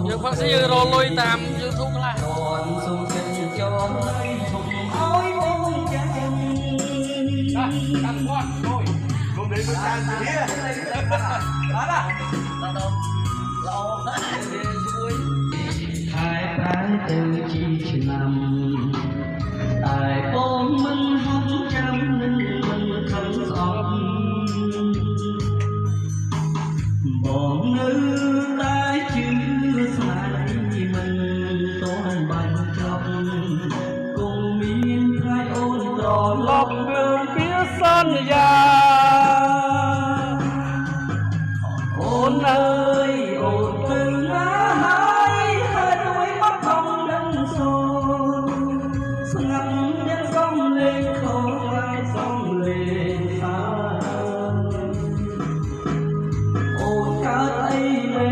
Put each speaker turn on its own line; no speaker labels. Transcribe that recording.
យើងផឹកស្អីយើងរលុយតាម YouTube ខ្លះសូមចិត្តចរឲ្យបងចាំកាន់គាត់លុយរួមនេះមិនតាមគ្នាអត់လားល្អជួយខែប្រាំងទៅជាឆ្នាំតែបងមិនហាត់ចាំនឹងមិនខំស្អប់បងនៅតែជឿស្នេហ៍មិនតន់បាញ់ចប់គង់មានថ្ងៃអូនត្រឡប់រឿងពីសន្យាអូនអើយអូនទៅណាហើយហើយរួយបាត់បង់ដឹងសូនស្ងាត់អ្នកសំលេងខោសំលេងសាអូនកើតអីមែ